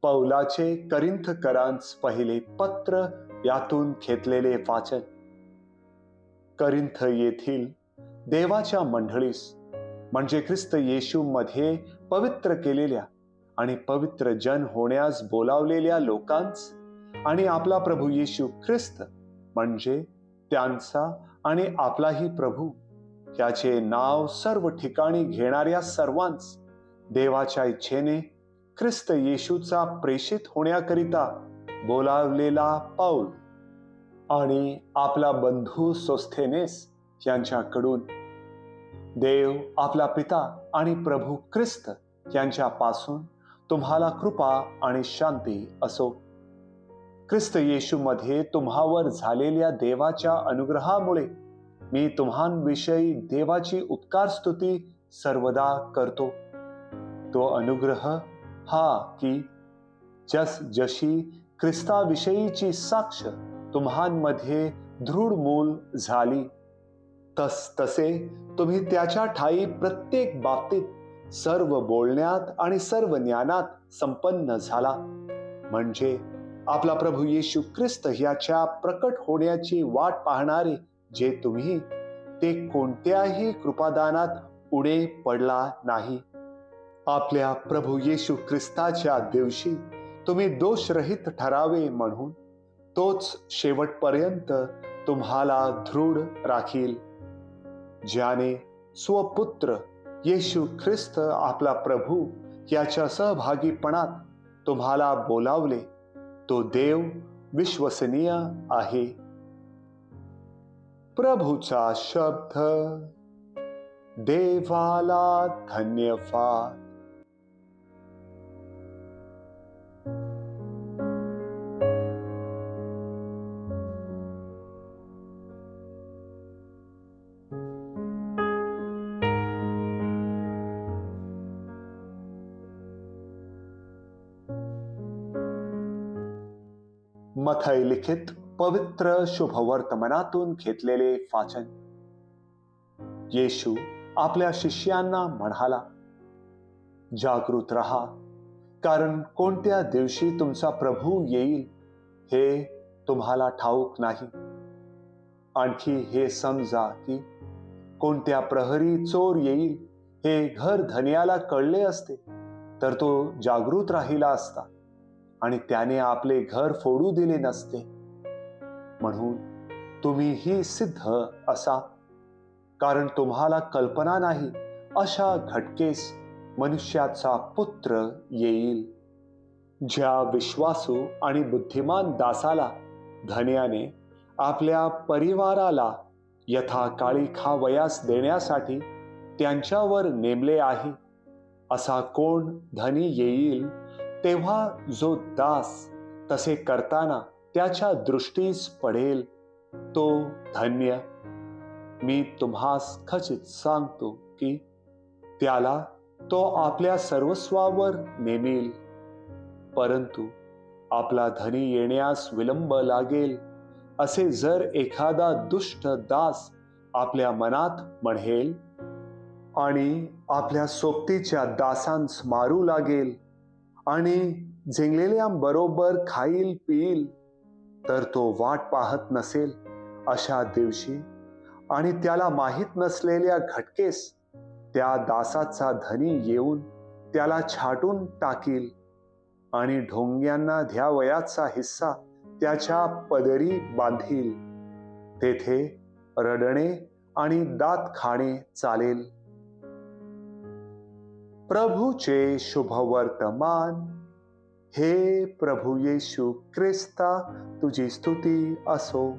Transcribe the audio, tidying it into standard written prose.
पौलाचे करिंथकरांस पहिले पत्र यातून घेतलेले वाचन. करिंथ येथील देवाच्या मंडळीस म्हणजे ख्रिस्त येशू मध्ये पवित्र केलेल्या आणि पवित्र जन होण्यास बोलावलेल्या लोकांस आणि आपला प्रभू येशू ख्रिस्त म्हणजे त्यांचा आणि आपलाही प्रभू याचे नाव सर्व ठिकाणी घेणाऱ्या सर्वांस देवाच्या इच्छेने ख्रिस्त येशूचा प्रेषित होण्याकरिता बोलावलेला पौल आणि आपला बंधू सोस्थेनेस यांच्याकडून देव आपला पिता आणि प्रभू ख्रिस्त यांच्यापासून तुम्हाला कृपा आणि शांती असो. ख्रिस्त येशूमध्ये तुम्हावर झालेल्या देवाच्या अनुग्रहामुळे मी तुम्हांविषयी देवाची उत्कार स्तुती सर्वदा करतो. तो अनुग्रह हा की जशी ख्रिस्ताविषयीची साक्ष तुम्हांमध्ये दृढ मूल झाली तसे तुम्ही त्याच्या ठायी प्रत्येक बाबतीत सर्व बोलण्यात आणि सर्व ज्ञानात संपन्न झाला, म्हणजे आपला प्रभू येशू ख्रिस्त ह्याच्या प्रकट होण्याची वाट पाहणारे जे तुम्ही ते कोणत्याही कृपादानात उडे पडला नाही. आपल्या प्रभू येशू ख्रिस्ताच्या दिवशी तुम्ही दोषरहित ठरावे म्हणून तोच शेवटपर्यंत तुम्हाला दृढ राखील. ज्याने स्वपुत्र येशू ख्रिस्त आपला प्रभू याच्या सहभागीपणात तुम्हाला बोलावले तो देव विश्वसनीय आहे. प्रभूचा शब्द. देवाला धन्यवाद. मथाई लिखित पवित्र शुभवर्तमानातून घेतलेले वाचन. येशू आपल्या शिष्यांना म्हणाला, जागृत राहा, कारण कोणत्या दिवशी तुमचा प्रभू येईल हे तुम्हाला ठाऊक नाही. आणखी हे समजा की कोणत्या प्रहरी चोर येईल हे घर धनियाला कळले असते तर तो जागृत राहिला असता आणि त्याने आपले घर फोडू दिले नसते. म्हणून तुम्हीही सिद्ध असा, कारण तुम्हाला कल्पना नाही अशा घटकेस मनुष्याचा पुत्र येईल. ज्या विश्वासू आणि बुद्धिमान दासाला धन्याने आपल्या परिवाराला यथाकाळी खावयास देण्यासाठी त्यांच्यावर नेमले आहे, असा कोण धनी येईल तेव्हा जो दास तसे करताना त्याच्या दृष्टीस पडेल तो धन्य. मी तुम्हास खचित सांगतो की त्याला तो आपल्या सर्वस्वावर नेमील. परंतु आपला धनी येण्यास विलंब लागेल असे जर एखादा दुष्ट दास आपल्या मनात म्हणेल आणि आपल्या सोबतीच्या दासांस मारू लागेल आणि जिंकलेल्यांबरोबर खाईल पिईल, तर तो वाट पाहत नसेल अशा दिवशी आणि त्याला माहीत नसलेल्या घटकेस त्या दासाचा धनी येऊन त्याला छाटून टाकील आणि ढोंग्यांना द्यावयाचा हिस्सा त्याच्या पदरी बांधील. तेथे रडणे आणि दात खाणे चालेल. प्रभूचे शुभवर्तमान. हे प्रभू येशू ख्रिस्ता, तुझी स्तुती असो.